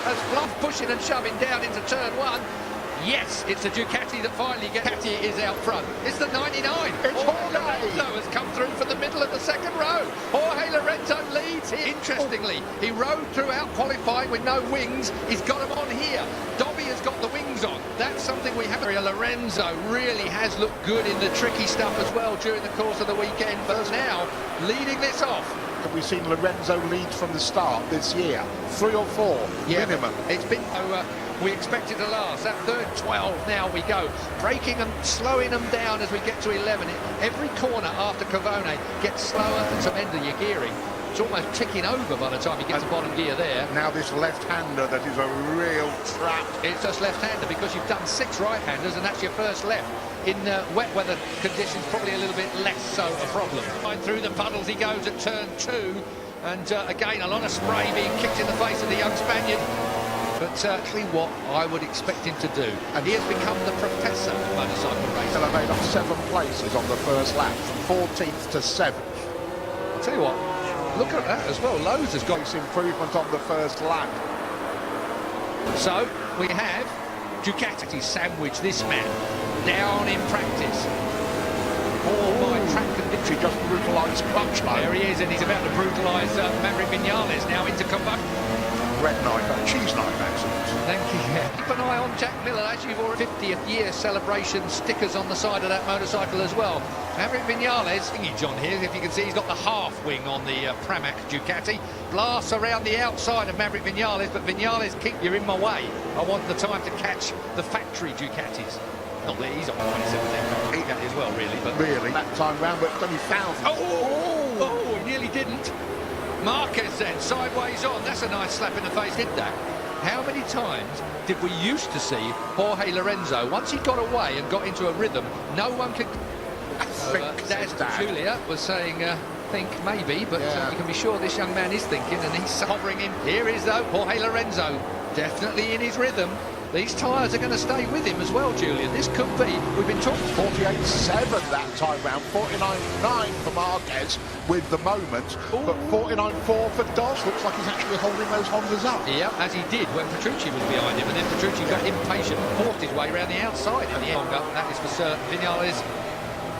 as Bluff pushing and shoving down into turn one. Yes, it's a Ducati that finally gets. Ducati is out front. It's the 99. It's Jorge Lorenzo has come through for the middle of the second row. Jorge Lorenzo leads here. Interestingly, he rode throughout qualifying with no wings. He's got them on here. Dobby has got the wings on. That's something we haven't. Lorenzo really has looked good in the tricky stuff as well during the course of the weekend, but now leading this off. Have we seen Lorenzo lead from the start this year? 3 or 4 minimum. It's been. We expect it to last. That third 12, now we go. Braking and slowing them down as we get to 11. Every corner after Cavone gets slower and some end of your gearing. It's almost ticking over by the time you get to bottom gear there. Now this left-hander that is a real trap. It's just left-hander because you've done 6 right-handers and that's your first left. In wet weather conditions, probably a little bit less so a problem. Through the puddles he goes at turn 2. And again, a lot of spray being kicked in the face of the young Spaniard. But actually what I would expect him to do. And he has become the professor of motorcycle racing. They made up 7 places on the first lap, from 14th to 7th. I'll tell you what, look at that as well. Lowe's has got improvement on the first lap. So we have Ducati sandwich this man down in practice. All by track condition. He just brutalised clutch line. There he is, and he's about to brutalise Maverick Vinales now into combustion. Red knife, cheese knife accident. Thank you. Yeah. Keep an eye on Jack Miller, as you've already 50th year celebration stickers on the side of that motorcycle as well. Maverick Vinales, thingy John here, if you can see, he's got the half wing on the Pramac Ducati. Blasts around the outside of Maverick Vinales, but Vinales, you're in my way. I want the time to catch the factory Ducatis. Not that he's on 27 Ducati as well, really. But really, that time round, but it's only 1,000. Oh, he nearly didn't. Marquez then, sideways on. That's a nice slap in the face, did that? How many times did we used to see Jorge Lorenzo, once he got away and got into a rhythm, no one could... Daz Julia was saying, think maybe, but you can be sure this young man is thinking, and he's hovering in. Here is, though, Jorge Lorenzo, definitely in his rhythm. These tyres are going to stay with him as well, Julian. This could be, we've been talking... 48.7 that time round, 49.9 for Marquez with the moment, but 49.4 for Dos. Looks like he's actually holding those Hondas up. Yeah, as he did when Petrucci was behind him, and then Petrucci got impatient and forced his way around the outside. And the longer, that is for certain. Vinales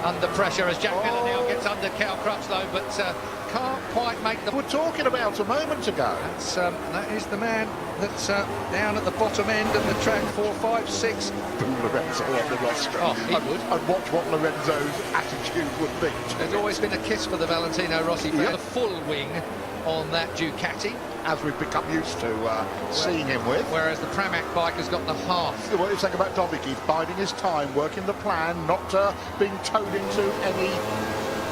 under pressure as Jack Miller now gets under Cal Crutchlow, but can't quite make the... We're talking about a moment ago. That is the man that's down at the bottom end of the track, 4, 5, 6. Lorenzo on the roster. Oh, he would. And watch what Lorenzo's attitude would be. There's always been a kiss for the Valentino Rossi fan. The full wing on that Ducati. As we've become used to seeing him with. Whereas the Pramac bike has got the half. What do you think about Dobby? He's biding his time, working the plan, not being towed into any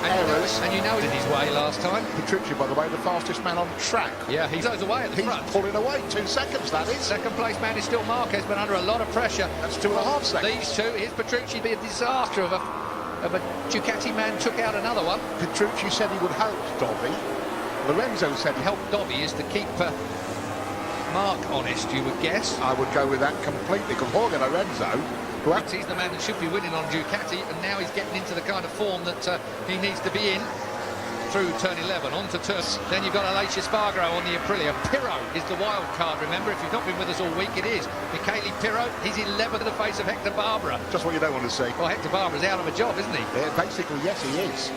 errors. And you know it in his way last time. Petrucci, by the way, the fastest man on track. Yeah, he goes away at the front. He's pulling away, 2 seconds, that is. Second place man is still Marquez, but under a lot of pressure. That's 2.5 seconds. These two, here's Petrucci, be a disaster of a Ducati man took out another one. Petrucci said he would help Dobby. Lorenzo said help Dobby is to keep Mark honest, you would guess. I would go with that completely, because Jorge Lorenzo, he's the man that should be winning on Ducati, and now he's getting into the kind of form that he needs to be in through turn 11, on to turn. Then you've got Aleix Espargaro on the Aprilia. Pirro is the wild card, remember, if you've not been with us all week, it is. Michele Pirro, he's 11th in the face of Hector Barbera. Just what you don't want to see. Well, Hector Barbera's out of a job, isn't he? Yeah, basically, yes, he is.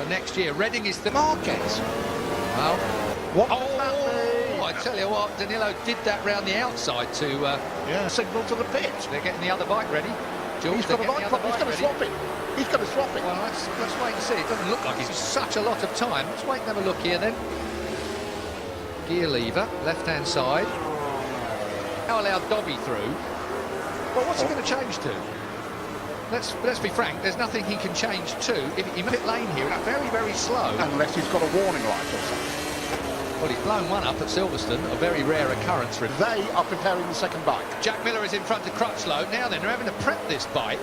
For next year, Reading is the... Marquez. Well, what? I tell you what, Danilo did that round the outside to... signal to the pit. They're getting the other bike ready. Jules, he's got a bike problem. He's going to swap it. He's going to swap it. Well, let's wait and see. It doesn't look like he's such a lot of time. Let's wait and have a look here then. Gear lever, left-hand side. Now allowed Dobby through. Well, what's he going to change to? Let's be frank, there's nothing he can change to. If he pit lane here, very, very slow. Unless he's got a warning light or something. Well, he's blown one up at Silverstone, a very rare occurrence for him. They are preparing the second bike. Jack Miller is in front of Crutchlow. Now then, they're having to prep this bike.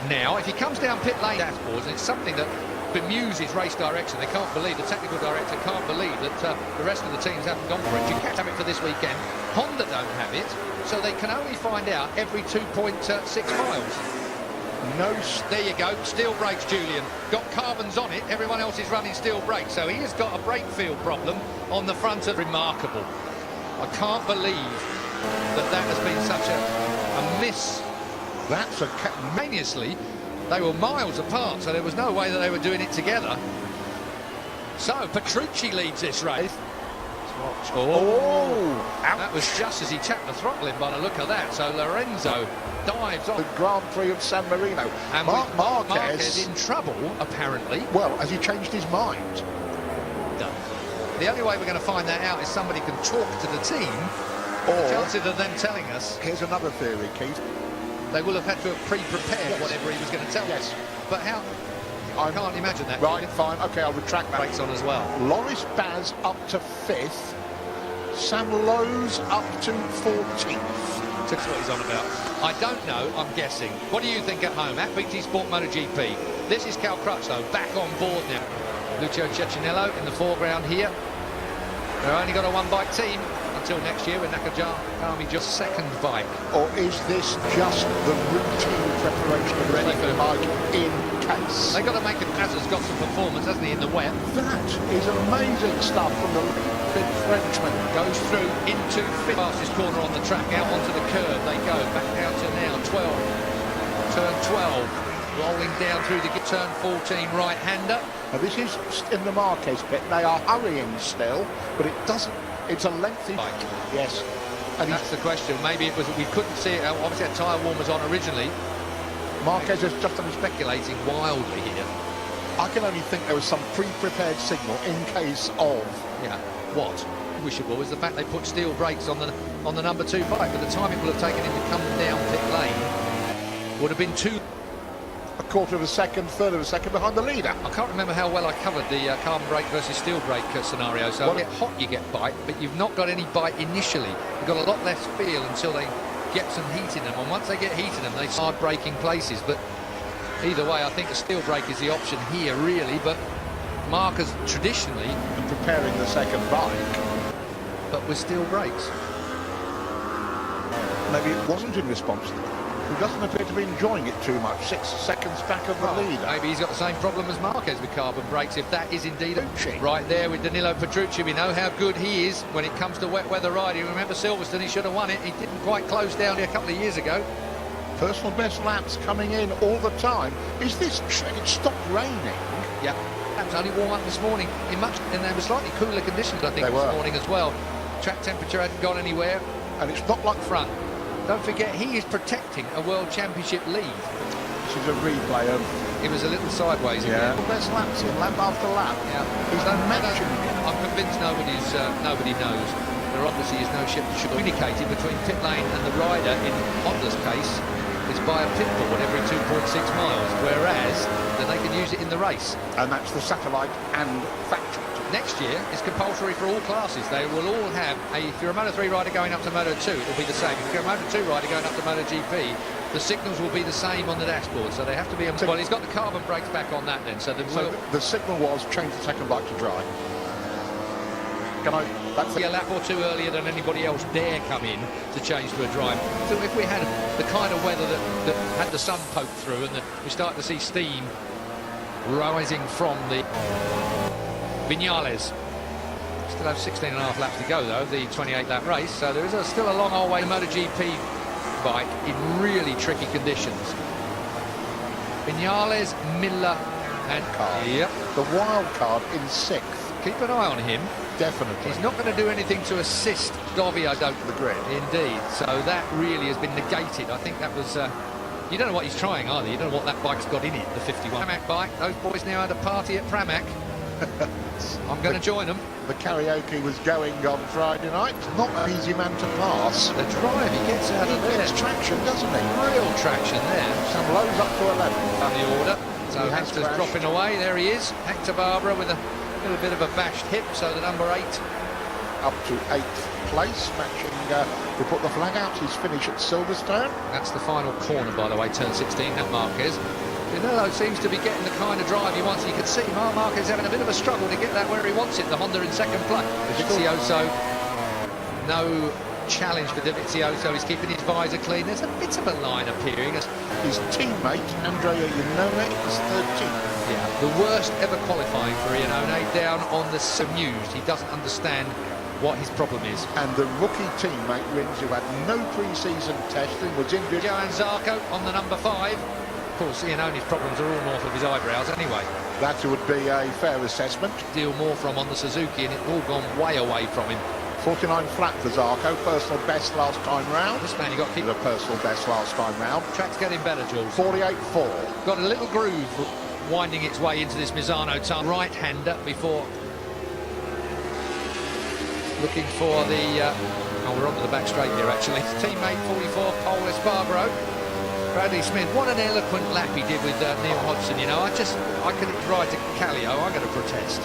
Now, if he comes down pit lane dashboards, and it's something that bemuses race direction, they can't believe, the technical director can't believe that the rest of the teams haven't gone for it. You can't have it for this weekend. Honda don't have it, so they can only find out every 2.6 miles. No, there you go, steel brakes, Julian. Got carbons on it, everyone else is running steel brakes, so he has got a brake field problem on the front of... Remarkable. I can't believe that has been such a miss. That's a... Maniously, they were miles apart, so there was no way that they were doing it together. So, Petrucci leads this race. Oh! That was just as he tapped the throttle in by the look of that. So Lorenzo dives on. The Grand Prix of San Marino. And Marquez in trouble, apparently. Well, has he changed his mind? No. The only way we're going to find that out is somebody can talk to the team. Or... chances of them telling us. Here's another theory, Keith. They will have had to have pre-prepared whatever he was going to tell us. But how? I can't imagine that. Right, fine. OK, I'll retract that. Brakes on as well. Loris Baz up to 5th. Sam Lowe's up to 14th. That's what he's on about. I don't know, I'm guessing. What do you think at home? At BT Sport MotoGP. This is Cal Crutchlow back on board now. Lucio Cecchinello in the foreground here. They've only got a one-bike team until next year when Nakagami just second bike. Or is this just the routine preparation of Ready the bike in case? They've got to make it. Hazard's got some performance, hasn't he, in the wet? That is amazing stuff from the big Frenchman. Goes through into fastest corner on the track, out onto the curve. They go back down to now 12. Turn 12. Rolling down through the turn 14 right-hander. Now this is in the Marquez pit. They are hurrying still, but it doesn't. It's a lengthy bike. Yes. And that's the question. Maybe it was we couldn't see it. Obviously, that tyre warmers on originally. Marquez has just done speculating wildly here. I can only think there was some pre-prepared signal in case of. Yeah. What? Wishable was the fact they put steel brakes on the number 2 bike. But the time it would have taken him to come down pit lane would have been too. A quarter of a second, third of a second behind the leader. I can't remember how well I covered the carbon brake versus steel brake scenario. So when you get hot, you get bite, but you've not got any bite initially. You've got a lot less feel until they get some heat in them. And once they get heat in them, they start braking places. But either way, I think the steel brake is the option here, really. But Marquez traditionally and preparing the second bike, but with steel brakes. Maybe it wasn't in response to that. He doesn't appear to be enjoying it too much. 6 seconds back of the leader. Maybe he's got the same problem as Marquez with carbon brakes, if that is indeed right there with Danilo Petrucci. We know how good he is when it comes to wet weather riding. Remember Silverstone, he should have won it. He didn't quite close down a couple of years ago. Personal best laps coming in all the time. Is this it stopped raining? Yeah, that was only warm up this morning and there were slightly cooler conditions, I think, this morning as well. Track temperature hadn't gone anywhere. And it's not like front. Don't forget, he is protecting a World Championship lead. This is a replay of... It was a little sideways again. Best laps in, lap after lap. Yeah. He's not matching. I'm convinced nobody knows. There obviously is no ship that should communicate between pit lane and the rider in Honda's case is by a pit board every 2.6 miles, whereas then they can use it in the race. And that's the satellite and factory. Next year is compulsory for all classes. They will all have if you're a Moto3 rider going up to Moto2, it will be the same. If you're a Moto2 rider going up to MotoGP, the signals will be the same on the dashboard. So they have to be. Well, he's got the carbon brakes back on that then. So the signal was change the second bike to dry. Can I? That's a lap or two earlier than anybody else dare come in to change to a dry. So if we had the kind of weather that had the sun poked through and we start to see steam rising from the Viñales. Still have 16.5 laps to go though, the 28-lap race, so there is still a long old way to MotoGP bike in really tricky conditions. Viñales, Miller and Card. Yep. The wild card in 6th. Keep an eye on him. Definitely. He's not going to do anything to assist Dovi, I don't. The grid. Indeed. So that really has been negated. I think that was... you don't know what he's trying either. You don't know what that bike's got in it, the 51. Pramac bike. Those boys now had a party at Pramac. I'm going to join them. The karaoke was going on Friday night. Not an easy man to pass. The drive, he gets out of there. He gets traction, doesn't he? Real traction there. Some lows up to 11. On the order. So Hector's dropping away. There he is. Hector Barbara with a little bit of a bashed hip. So the number 8. Up to 8th place, matching. We put the flag out. His finish at Silverstone. That's the final corner, by the way, turn 16 at Marquez. Danilo seems to be getting the kind of drive he wants. You can see Marquez having a bit of a struggle to get that where he wants it. The Honda in second place. Dovizioso, no challenge for Dovizioso. He's keeping his visor clean. There's a bit of a line appearing. His teammate, Andrea Iannone, is 13th. Yeah, the worst ever qualifying for Iannone, down on the amused. He doesn't understand what his problem is. And the rookie teammate Rins, who had no pre-season testing, was injured. Johan Zarco on the number 5. Of course, Ianoni's problems are all north of his eyebrows anyway. That would be a fair assessment. Deal more from on the Suzuki, and it's all gone way away from him. 49 flat for Zarco, personal best last time round. This man, you got to keep the personal best last time round. Track's getting better, Jules. 48.4. Got a little groove winding its way into this Misano time. Right-hander before looking for the... oh, we're onto the back straight here, actually. Teammate 44, Paul Espargaro. Bradley Smith, what an eloquent lap he did with Neil Hodgson, you know. I could ride to Callio, I'm going to protest.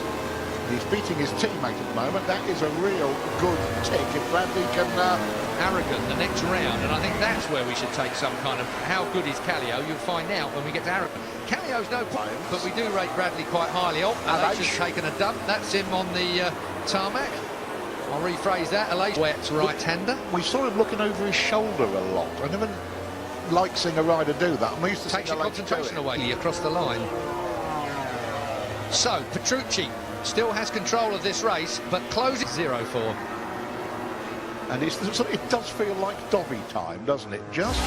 He's beating his teammate at the moment. That is a real good tick if Bradley can... Aragon the next round, and I think that's where we should take some kind of... How good is Callio? You'll find out when we get to Aragon. Callio's no problem, but we do rate Bradley quite highly. Oh, Alicia's taken a dump. That's him on the tarmac. I'll rephrase that. Alicia, wet right-hander. We saw him looking over his shoulder a lot. I never like seeing a rider do that. I'm used to takes your concentration away across the line. So, Petrucci still has control of this race, but closes 0-4. And it does feel like Dobby time, doesn't it? Just...